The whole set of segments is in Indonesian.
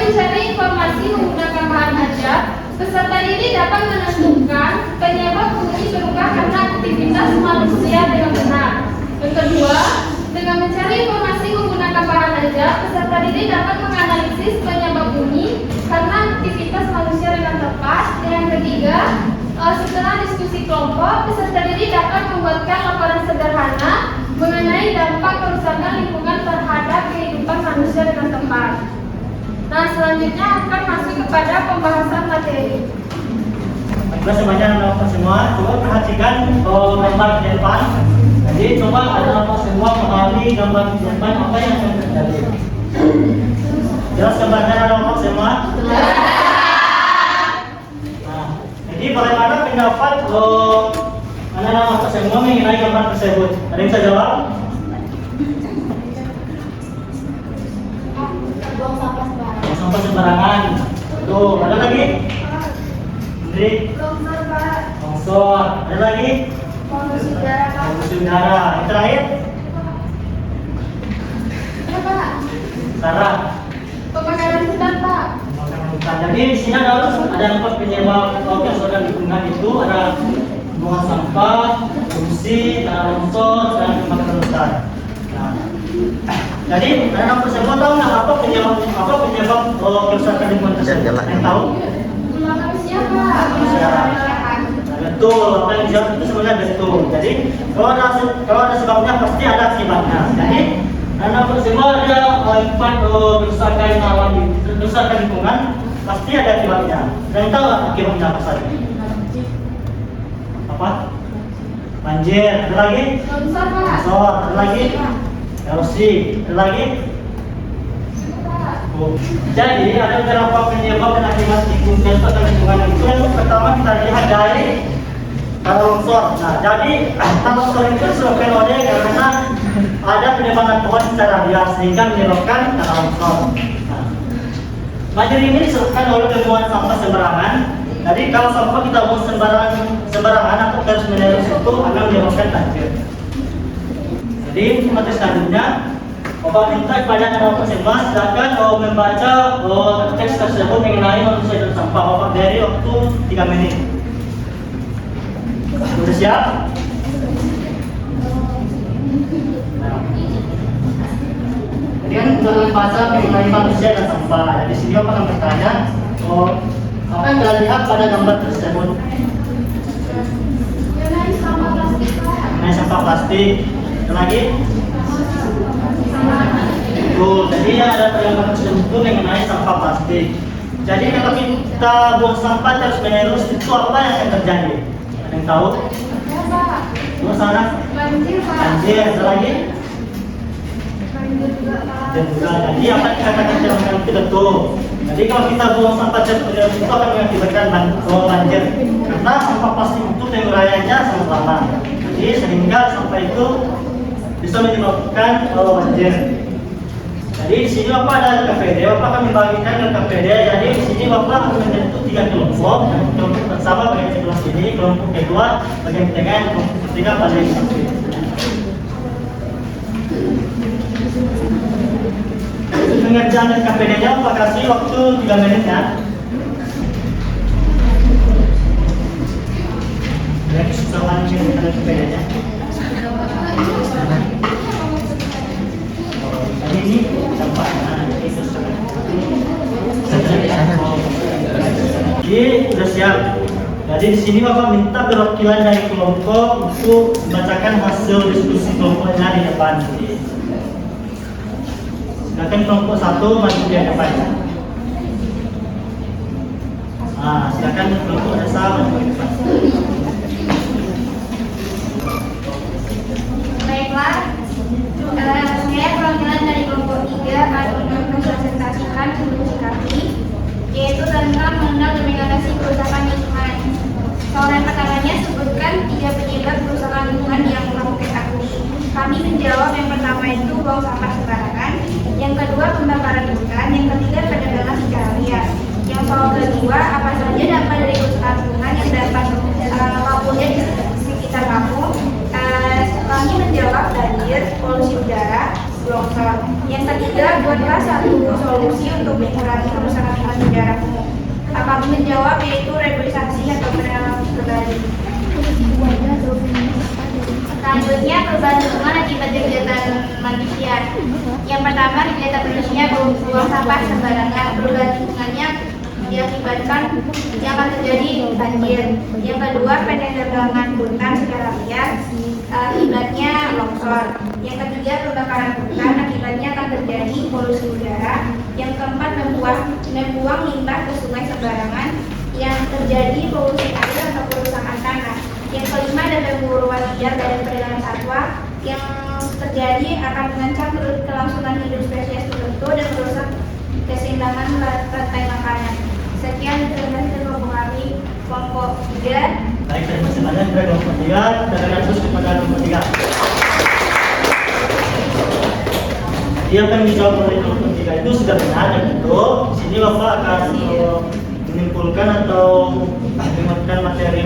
mencari informasi menggunakan bahan ajar, peserta didik dapat menentukan penyebab polusi berubah karena aktivitas manusia dengan benar. Yang kedua, dengan mencari informasi menggunakan bahan ajar, peserta didik dapat menganalisis penyebab bunyi karena aktivitas manusia dengan tepat. Dan yang ketiga, setelah diskusi kelompok, peserta didik dapat membuatkan laporan sederhana mengenai dampak kerusakan lingkungan terhadap kehidupan manusia dengan tepat. Nah, selanjutnya akan masuk kepada pembahasan materi. Baiklah semuanya anak-anak semua, coba perhatikan gambar di depan. Jadi coba anak-anak semua memahami gambar di depan apa yang akan terjadi. Jelas gambarnya anak-anak semua? Nah, jadi bagaimana pendapat anak-anak semua mengenai gambar tersebut? Ada yang bisa jawab? Buang sampah sembarangan. Sampah sembarangan. Tuh, ada lagi? Indri? Longsor. Ada lagi? Polusi udara, Pak. Polusi udara. Yang terakhir? Apa, Pak? Sarah. Pemakaran hutan, Pak. Pemakaran hutan. Jadi di sini ada 4 penyebab kerusakan lingkungan itu, ada pembuangan sampah, polusi, tanah longsor, dan pemakaran hutan. Nah, jadi anak-anak semua tahu nggak apa penyebab kerusakan lingkungan tersebut? Yang tahu? Manusia, Pak. Manusia. Betul, apa yang dijawab itu sebenarnya betul. Jadi kalau ada sebabnya pasti ada akibatnya. Jadi anak-anak semua ada empat kerusakan alam, kerusakan lingkungan pasti ada akibatnya. Dan tahu akibatnya apa saja? Apa? Banjir. Ada lagi? Longsor, Pak. Longsor. Ada lagi? Erosi. Ada lagi? Jadi ada beberapa penyebab dan akibat kerusakan lingkungan itu. Yang pertama kita lihat dari tanah longsor. Nah, jadi tanah longsor itu disebabkan oleh karena ada penebangan pohon secara liar sehingga menyebabkan tanah longsor. Nah, banjir ini disebabkan oleh pembuangan sampah sembarangan. Jadi kalau sampah kita buang sembarangan atau terus menerus itu akan menyebabkan banjir. Jadi materi selanjutnya, Bapak minta kepada anak-anak semua silakan membaca teks tersebut mengenai manusia dan sampah. Bapak beri waktu 3 menit. Sudah siap? Nah. Jadi kan sudah membaca mengenai manusia dan sampah. Di sini Bapak akan bertanya, apa yang kalian lihat pada gambar tersebut? Mengenai sampah plastik, Pak. Mengenai sampah plastik. Ada lagi? Betul, jadi ada gambar tersebut mengenai sampah plastik. Jadi kalau kita buang sampah terus menerus itu apa yang akan terjadi? Ada yang tahu? Ya, Pak. Terus sana? Banjir, Pak. Banjir, ada lagi? Banjir juga, Pak. Dan juga, jadi apa yang dikatakan teman-teman itu betul. Jadi kalau kita buang sampah terus menerus itu akan mengakibatkan banjir. Karena sampah plastik itu penguraiannya sangat lama. Jadi sehingga sampah itu bisa menyebabkan banjir. Jadi di sini Bapak ada KPD, Bapak akan membagikan ke KPD. Jadi di sini Bapak akan membentuk 3 kelompok. Kelompok pertama bagian sebelah sini, kelompok kedua bagian tengah, kelompok ketiga bagian samping. Pengerjaan KPD-nya Bapak kasih waktu 3 menit ya. Jadi setelah ada KPD-nya. Ini dampak Jadi sudah siap. Jadi di sini Bapak minta perwakilan dari kelompok untuk membacakan hasil diskusi kelompoknya di depan. Silakan kelompok 1 maju di depan. Nah, silakan kelompok desa maju di depan. Baiklah. Saya perwakilan dari kelompok 3 akan mempresentasikan diskusi kami, yaitu tentang mengenal degradasi kerusakan lingkungan. Soalan pertamanya sebutkan 3 penyebab kerusakan lingkungan yang kamu ketahui. Kami menjawab yang pertama itu buang sampah sembarangan, yang kedua pembakaran hutan, yang ketiga perdagangan secara liar. Yang soal kedua, apa saja dampak dari kerusakan lingkungan yang dapat lakunya di sekitar kamu? Kami menjawab banjir, polusi udara, longsor. Yang ketiga, buatlah satu solusi untuk mengurangi kerusakan lingkungan sejarahmu. Apabila menjawab yaitu reboisasi atau penanaman kembali. Selanjutnya, perubahan lingkungan akibat kegiatan manusia. Yang pertama, kegiatan manusia buang sampah sembarangan. Perubahan lingkungannya diakibatkan yang akan terjadi banjir. Yang kedua, penyeberangan hutan secara liar, akibatnya longsor. Yang ketiga, pembakaran hutan, akibatnya akan terjadi polusi udara. Yang keempat, membuang limbah ke sungai sembarangan, yang terjadi polusi air atau kerusakan tanah. Yang kelima, ada pemburuan liar dan perdagangan satwa, yang terjadi akan mengancam kelangsungan hidup spesies tertentu dan merusak keseimbangan rantai makanan. Sekian, terima kasih telah memahami kelompok 3. Baik, terima kasih banyak kepada kelompok 3. Dan terus kepada kelompok 3. Dia akan dijawab oleh kelompok 3 itu sudah benar dan betul. Di sini Bapak akan menyimpulkan atau menguatkan materi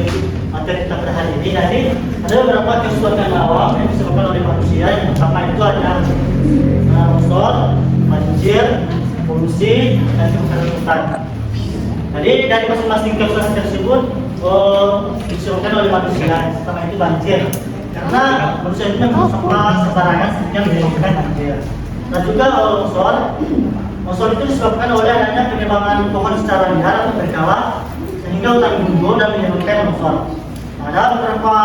kita pada hari ini. Jadi ada beberapa kesulitan awam yang disebabkan oleh manusia. Yang pertama itu ada longsor, banjir, polusi, dan kebakaran hutan. Jadi dari masing-masing kesulitan tersebut disebabkan oleh manusia. Pertama itu banjir, karena manusia itu membuang sampah sembarangan sehingga menyebabkan banjir. Dan juga longsor itu disebabkan oleh adanya penebangan pohon secara liar atau berkala sehingga hutan gugur dan menyebabkan longsor. Ada beberapa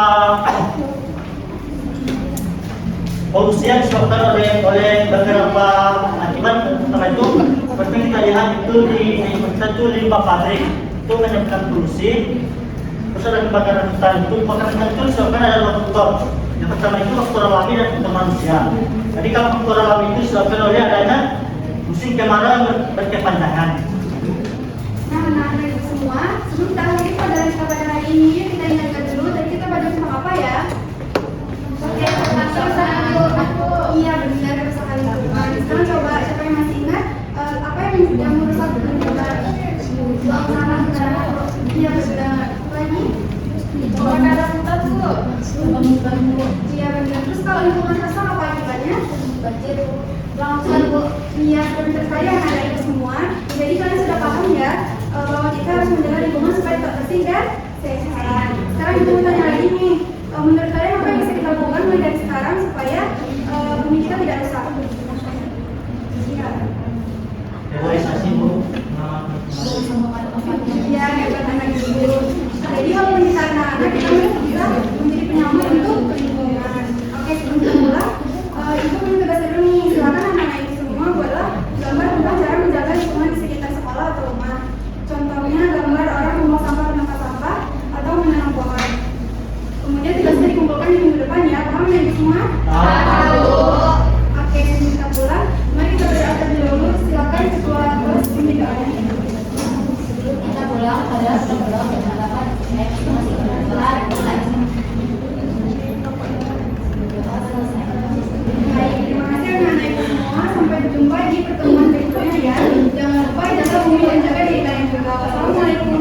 polusi yang disebabkan oleh beberapa akibat. Pertama itu seperti kita lihat itu di limbah pabrik itu menyebabkan polusi. Terus ada kebakaran hutan. Itu kebakaran hutan itu disebabkan ada dua faktor. Yang pertama itu faktor alami dan faktor manusia. Jadi kalau faktor alami itu disebabkan oleh adanya musim kemarau yang berkepanjangan. Nah, anak-anak itu semua, sebelum kita akhiri pada hari ini, kita ingatkan dulu tadi kita pada tentang apa ya? Oke, kerusakan lingkungan. Iya benar, kerusakan lingkungan. Sekarang coba siapa yang masih ingat apa yang merusak lingkungan? Buang sampah sembarangan. Iya benar. Lagi? Kebakaran hutan Bu. Iya benar. Terus kalau lingkungan rusak apa akibatnya? Banjir. Longsor Bu. Iya benar sekali yang ada itu semua. Jadi kalian sudah paham ya bahwa kita harus menjaga lingkungan supaya tetap bersih dan sehat. Sekarang kita mau tanya lagi nih, menurut kalian apa yang bisa kita lakukan mulai dari sekarang supaya bumi kita tidak rusak? Iya. Reboisasi Bu. Iya, hebat anak ibu. Jadi kalau kita anak-anak kita bisa menjadi penyelamat untuk lingkungan. Oke, sebelum kita mulai, ibu punya tugas dulu nih. Silakan anak-anak ibu semua buatlah gambar tentang cara menjaga lingkungan di sekitar sekolah atau rumah. Contohnya gambar orang membuang sampah ke tempat sampah atau menanam pohon. Kemudian tugasnya dikumpulkan di minggu depan ya. Paham ya ibu semua? Tahu. Oke, sebelum kita pulang, mari kita berdoa terlebih dahulu. Silakan ketua kelas pimpin doanya. Kita pulang pada sebelum berhadapan masih bergelar Baik, terima kasih anak-anak ibu semua. Sampai jumpa di pertemuan berikutnya ya. Jangan lupa jaga bumi dan jaga diri kalian juga. Wassalamualaikum